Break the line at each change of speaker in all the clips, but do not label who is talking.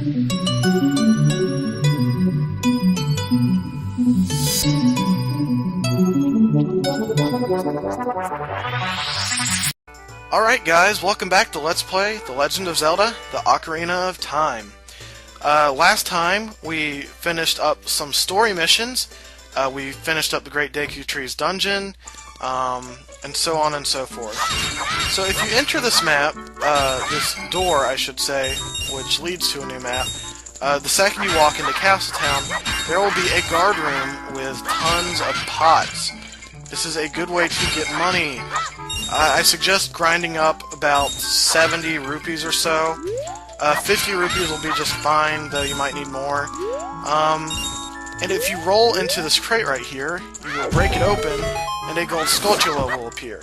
Alright guys, welcome back to Let's Play The Legend of Zelda, the Ocarina of Time. Last time we finished up some story missions, we finished up the Great Deku Tree's dungeon, and so on and so forth. So if you enter this map, this door I should say, which leads to a new map, the second you walk into Castle Town, there will be a guard room with tons of pots. This is a good way to get money. I suggest grinding up about 70 rupees or so. 50 rupees will be just fine, though you might need more. And if you roll into this crate right here, you will break it open, and a gold Skulltula will appear.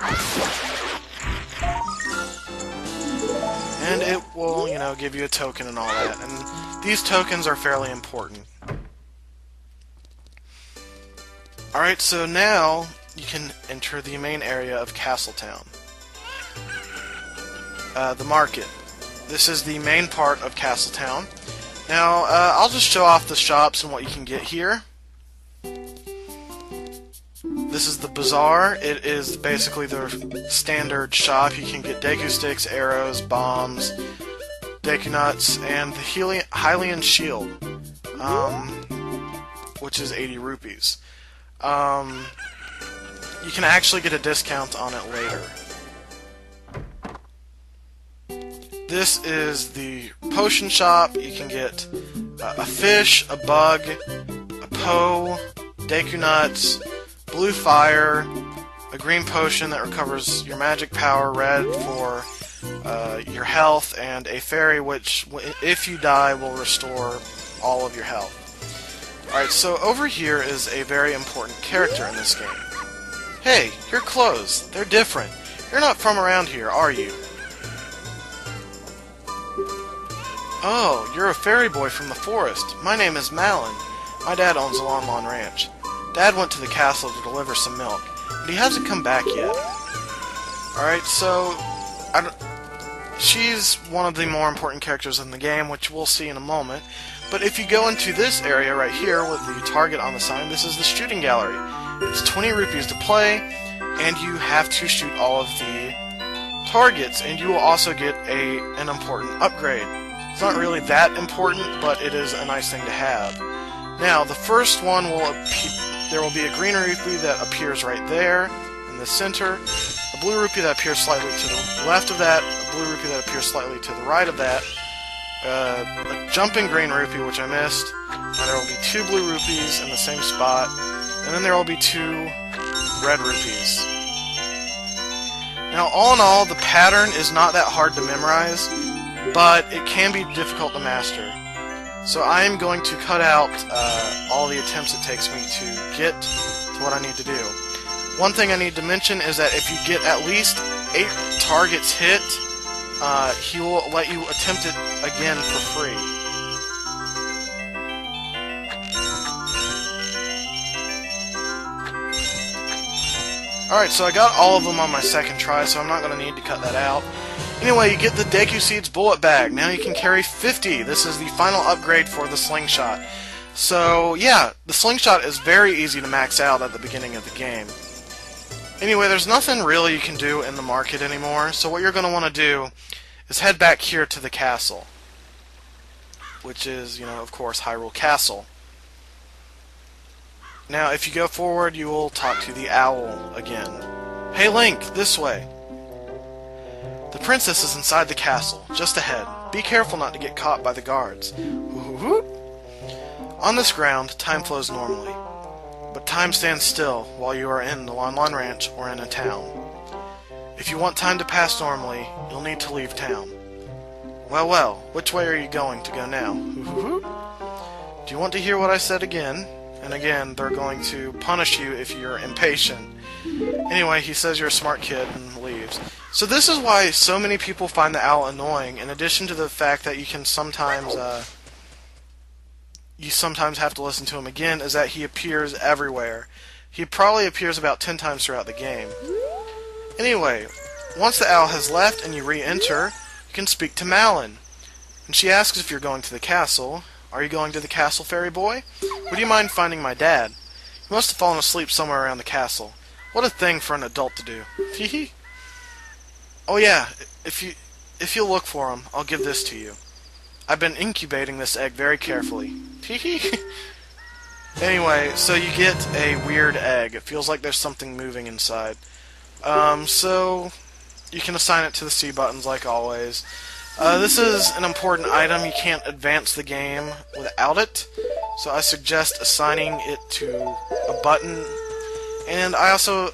And it will, you know, give you a token and all that. And these tokens are fairly important. Alright, so now you can enter the main area of Castletown. The market. This is the main part of Castletown. Now, I'll just show off the shops and what you can get here. This is the bazaar. It is basically the standard shop. You can get Deku Sticks, arrows, bombs, Deku Nuts, and the Hylian Shield, which is 80 rupees. You can actually get a discount on it later. This is the potion shop. You can get a fish, a bug, a Poe, Deku Nuts, blue fire, a green potion that recovers your magic power, red for your health, and a fairy which, if you die, will restore all of your health. Alright, so over here is a very important character in this game. Hey, your clothes. They're different. You're not from around here, are you? Oh, you're a fairy boy from the forest. My name is Malin. My dad owns a Lon Lon ranch. Dad went to the castle to deliver some milk, but he hasn't come back yet. Alright, so she's one of the more important characters in the game, which we'll see in a moment. But if you go into this area right here with the target on the sign, this is the shooting gallery. It's 20 rupees to play, and you have to shoot all of the targets, and you will also get an important upgrade. It's not really that important, but it is a nice thing to have. Now, the first one there will be a green rupee that appears right there in the center, a blue rupee that appears slightly to the left of that, a blue rupee that appears slightly to the right of that, a jumping green rupee, which I missed, and there will be 2 blue rupees in the same spot, and then there will be 2 red rupees. Now, all in all, the pattern is not that hard to memorize, but it can be difficult to master. So I am going to cut out all the attempts it takes me to get to what I need to do. One thing I need to mention is that if you get at least 8 targets hit, he will let you attempt it again for free. Alright, so I got all of them on my second try, so I'm not going to need to cut that out. Anyway, you get the Deku Seeds bullet bag. Now you can carry 50. This is the final upgrade for the slingshot. So, yeah, the slingshot is very easy to max out at the beginning of the game. Anyway, there's nothing really you can do in the market anymore, so what you're going to want to do is head back here to the castle. Which is, you know, of course, Hyrule Castle. Now, if you go forward, you will talk to the owl again. Hey Link, this way. The princess is inside the castle, just ahead. Be careful not to get caught by the guards. On this ground, time flows normally. But time stands still while you are in the Lon Lon Ranch or in a town. If you want time to pass normally, you'll need to leave town. Well, well, which way are you going to go now? Do you want to hear what I said again? And again, they're going to punish you if you're impatient. Anyway, he says you're a smart kid and leaves. So this is why so many people find the owl annoying, in addition to the fact that you can sometimes have to listen to him again, is that he appears everywhere. He probably appears about 10 times throughout the game. Anyway, once the owl has left and you re-enter, you can speak to Malin. And she asks if you're going to the castle. Are you going to the castle, fairy boy? Would you mind finding my dad? He must have fallen asleep somewhere around the castle. What a thing for an adult to do. Hee. Oh yeah, if you'll look for him, I'll give this to you. I've been incubating this egg very carefully. Hee. Anyway, so you get a weird egg. It feels like there's something moving inside. So you can assign it to the C buttons like always. This is an important item. You can't advance the game without it, so I suggest assigning it to a button. And I also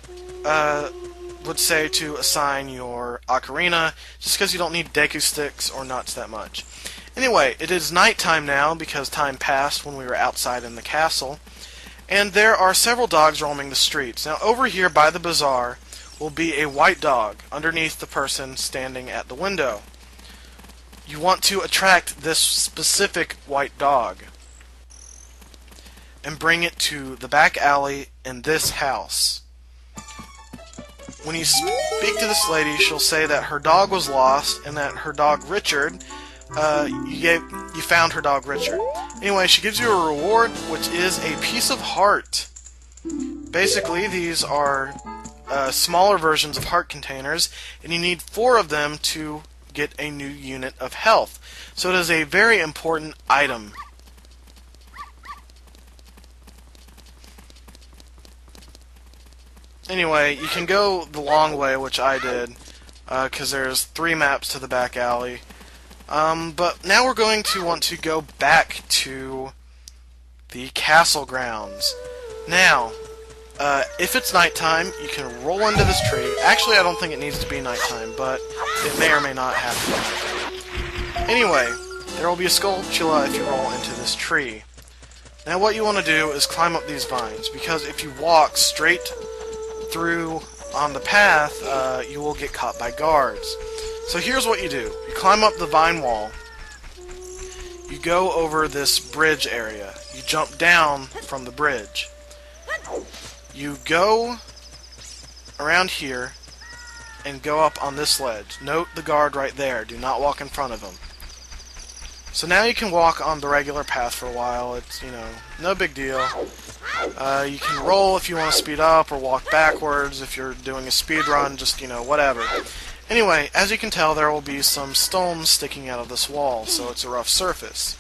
would say to assign your Ocarina, just because you don't need Deku Sticks or nuts that much. Anyway, it is nighttime now because time passed when we were outside in the castle, and there are several dogs roaming the streets. Now over here by the bazaar will be a white dog underneath the person standing at the window. You want to attract this specific white dog and bring it to the back alley in this house. When you speak to this lady, she'll say that her dog was lost and that her dog Richard, you found her dog Richard. Anyway, she gives you a reward, which is a piece of heart. Basically, these are smaller versions of heart containers, and you need 4 of them to get a new unit of health. So it is a very important item. Anyway, you can go the long way, which I did, because there's 3 maps to the back alley. But now we're going to want to go back to the castle grounds. Now, if it's nighttime, you can roll into this tree. Actually, I don't think it needs to be nighttime, but it may or may not have to be nighttime. Anyway, there will be a Skulltula if you roll into this tree. Now what you want to do is climb up these vines, because if you walk straight through on the path, you will get caught by guards. So here's what you do. You climb up the vine wall, you go over this bridge area, you jump down from the bridge. You go around here and go up on this ledge. Note the guard right there. Do not walk in front of him. So now you can walk on the regular path for a while. It's, no big deal. You can roll if you want to speed up or walk backwards if you're doing a speed run, just, whatever. Anyway, as you can tell, there will be some stones sticking out of this wall, so it's a rough surface.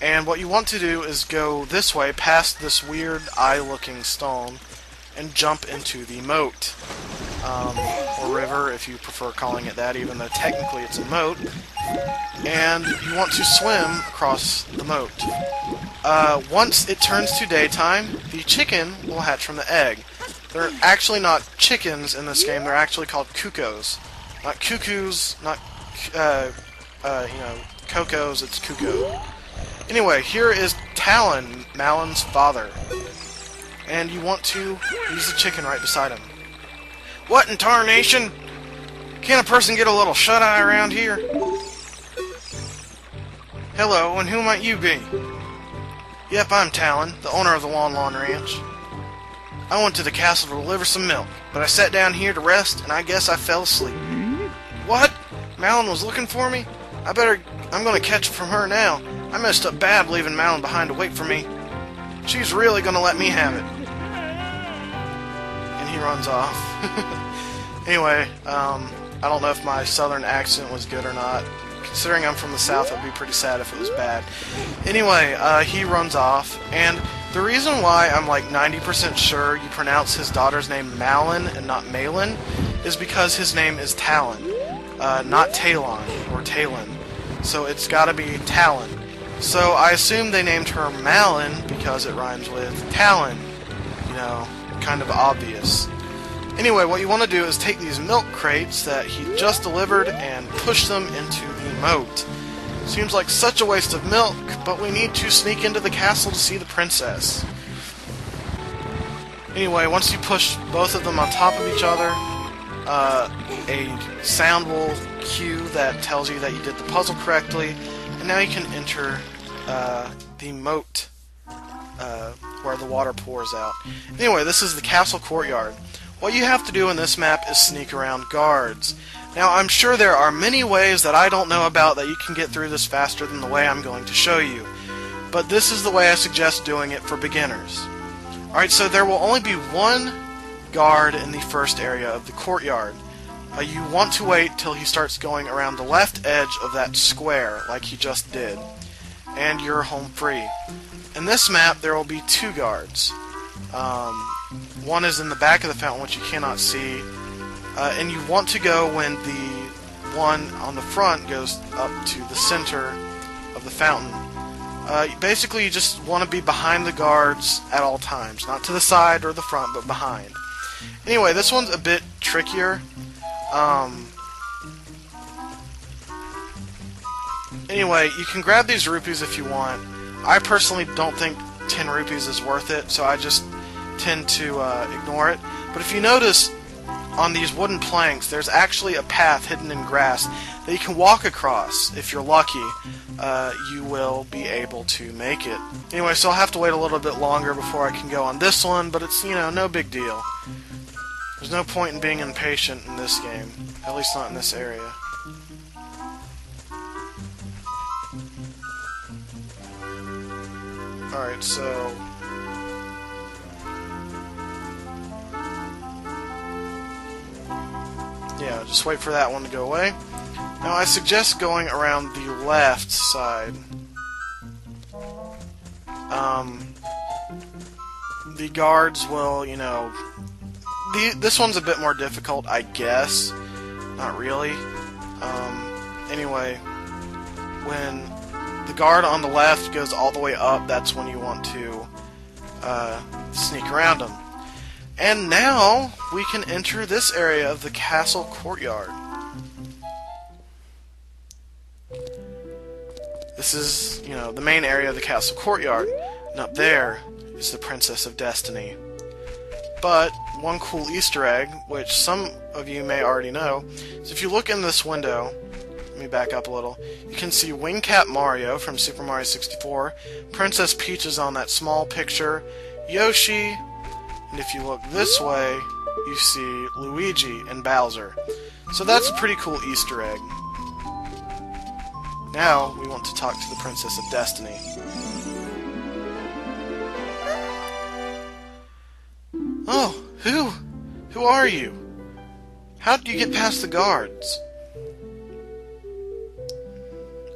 And what you want to do is go this way, past this weird eye-looking stone, and jump into the moat. Or river, if you prefer calling it that, even though technically it's a moat. And you want to swim across the moat. Once it turns to daytime, the chicken will hatch from the egg. They're actually not chickens in this game, they're actually called cuckoos. Not cuckoos, not, cocos, it's cuckoo. Anyway, here is Talon, Malon's father. And you want to use the chicken right beside him. What in tarnation? Can't a person get a little shut-eye around here? Hello, and who might you be? Yep, I'm Talon, the owner of the Lon Lon Ranch. I went to the castle to deliver some milk, but I sat down here to rest, and I guess I fell asleep. What? Malon was looking for me? I'm gonna catch it from her now. I messed up bad leaving Malon behind to wait for me. She's really gonna let me have it. And he runs off. Anyway, I don't know if my southern accent was good or not. Considering I'm from the south, I'd be pretty sad if it was bad. Anyway, he runs off, and the reason why I'm like 90% sure you pronounce his daughter's name Malin and not Malin is because his name is Talon, not Talon or Talon. So it's gotta be Talon. So I assume they named her Malin because it rhymes with Talon. Kind of obvious. Anyway, what you want to do is take these milk crates that he just delivered and push them into the moat. Seems like such a waste of milk, but we need to sneak into the castle to see the princess. Anyway, once you push both of them on top of each other, a sound will cue that tells you that you did the puzzle correctly, and now you can enter the moat where the water pours out. Anyway, this is the castle courtyard. What you have to do in this map is sneak around guards. Now, I'm sure there are many ways that I don't know about that you can get through this faster than the way I'm going to show you, but this is the way I suggest doing it for beginners. Alright, so there will only be one guard in the first area of the courtyard. You want to wait till he starts going around the left edge of that square, like he just did, and you're home free. In this map, there will be two guards. One is in the back of the fountain, which you cannot see, and you want to go when the one on the front goes up to the center of the fountain. Basically, you just want to be behind the guards at all times. Not to the side or the front, but behind. Anyway, this one's a bit trickier. Anyway, you can grab these rupees if you want. I personally don't think 10 rupees is worth it, so I just tend to ignore it. But if you notice, on these wooden planks, there's actually a path hidden in grass that you can walk across. If you're lucky, you will be able to make it. Anyway, so I'll have to wait a little bit longer before I can go on this one, but it's, no big deal. There's no point in being impatient in this game, at least not in this area. Alright, so... yeah, just wait for that one to go away. Now, I suggest going around the left side. The guards will, this one's a bit more difficult, I guess. Not really. Anyway, when the guard on the left goes all the way up, that's when you want to sneak around him. And now, we can enter this area of the castle courtyard. This is, the main area of the castle courtyard. And up there is the Princess of Destiny. But, one cool Easter egg, which some of you may already know, is if you look in this window, let me back up a little, you can see Wingcat Mario from Super Mario 64, Princess Peach is on that small picture, Yoshi, and if you look this way, you see Luigi and Bowser. So that's a pretty cool Easter egg. Now, we want to talk to the Princess of Destiny. Oh, who are you? How did you get past the guards?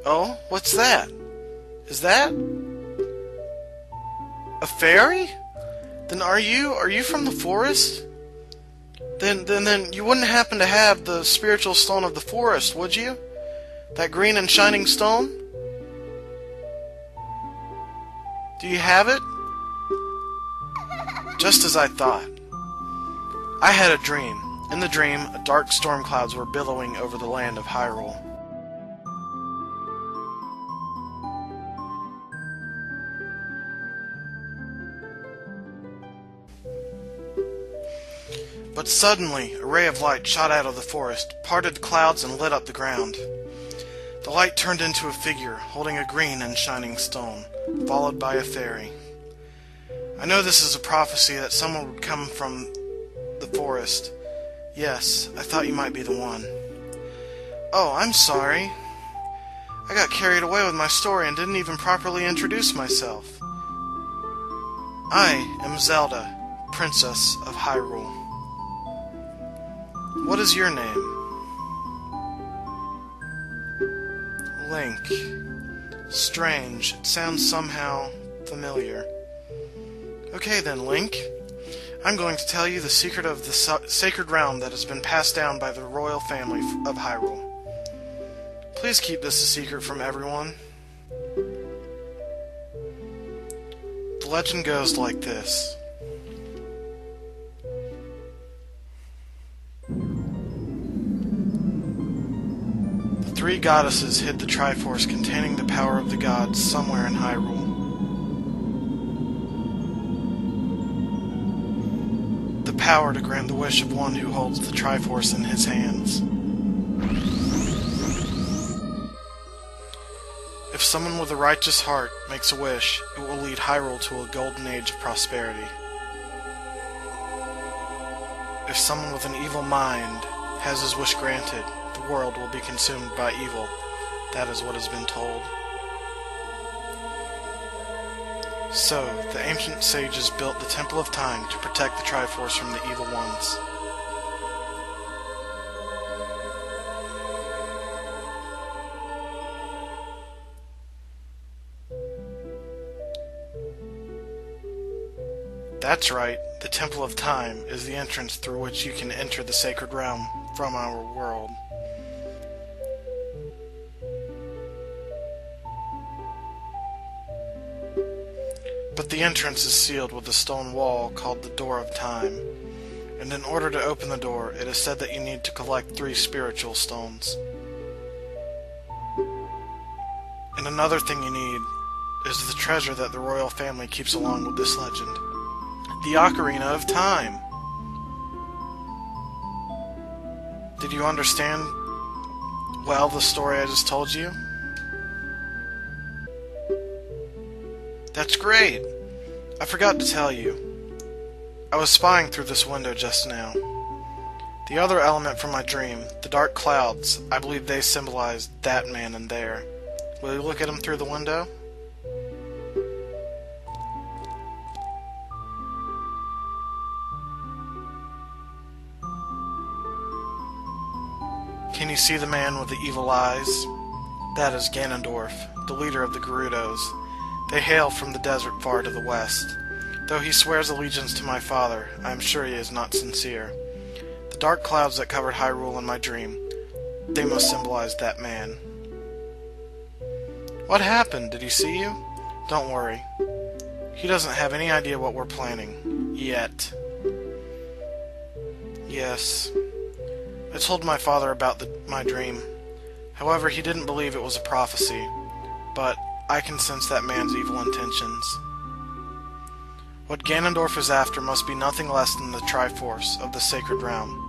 Oh, what's that? Is that a fairy? Then are you from the forest? Then you wouldn't happen to have the spiritual stone of the forest, would you? That green and shining stone? Do you have it? Just as I thought. I had a dream. In the dream, dark storm clouds were billowing over the land of Hyrule. But suddenly, a ray of light shot out of the forest, parted the clouds, and lit up the ground. The light turned into a figure, holding a green and shining stone, followed by a fairy. I know this is a prophecy that someone would come from the forest. Yes, I thought you might be the one. Oh, I'm sorry. I got carried away with my story and didn't even properly introduce myself. I am Zelda, Princess of Hyrule. What is your name? Link. Strange. It sounds somehow familiar. Okay then, Link. I'm going to tell you the secret of the sacred realm that has been passed down by the royal family of Hyrule. Please keep this a secret from everyone. The legend goes like this. The three goddesses hid the Triforce containing the power of the gods somewhere in Hyrule. The power to grant the wish of one who holds the Triforce in his hands. If someone with a righteous heart makes a wish, it will lead Hyrule to a golden age of prosperity. If someone with an evil mind has his wish granted, world will be consumed by evil. That is what has been told. So, the ancient sages built the Temple of Time to protect the Triforce from the evil ones. That's right, the Temple of Time is the entrance through which you can enter the sacred realm from our world. But the entrance is sealed with a stone wall called the Door of Time, and in order to open the door, it is said that you need to collect 3 spiritual stones. And another thing you need is the treasure that the royal family keeps along with this legend. The Ocarina of Time! Did you understand, well, the story I just told you? That's great! I forgot to tell you. I was spying through this window just now. The other element from my dream, the dark clouds, I believe they symbolize that man in there. Will you look at him through the window? Can you see the man with the evil eyes? That is Ganondorf, the leader of the Gerudos. They hail from the desert far to the west. Though he swears allegiance to my father, I am sure he is not sincere. The dark clouds that covered Hyrule in my dream, they must symbolize that man. What happened? Did he see you? Don't worry. He doesn't have any idea what we're planning. Yet. Yes. I told my father about my dream. However, he didn't believe it was a prophecy, but I can sense that man's evil intentions. What Ganondorf is after must be nothing less than the Triforce of the Sacred Realm.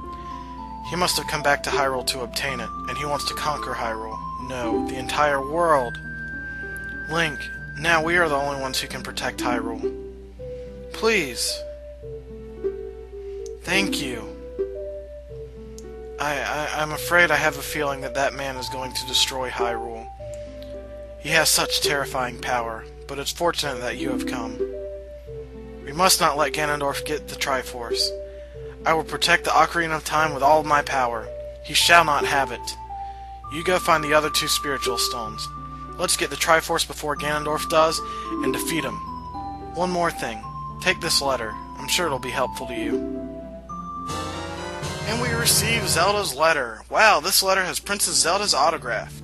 He must have come back to Hyrule to obtain it, and he wants to conquer Hyrule. No, the entire world. Link, now we are the only ones who can protect Hyrule. Please. Thank you. I'm afraid I have a feeling that that man is going to destroy Hyrule. He has such terrifying power, but it's fortunate that you have come. We must not let Ganondorf get the Triforce. I will protect the Ocarina of Time with all of my power. He shall not have it. You go find the other 2 spiritual stones. Let's get the Triforce before Ganondorf does, and defeat him. One more thing. Take this letter. I'm sure it'll be helpful to you. And we receive Zelda's letter. Wow, this letter has Princess Zelda's autograph.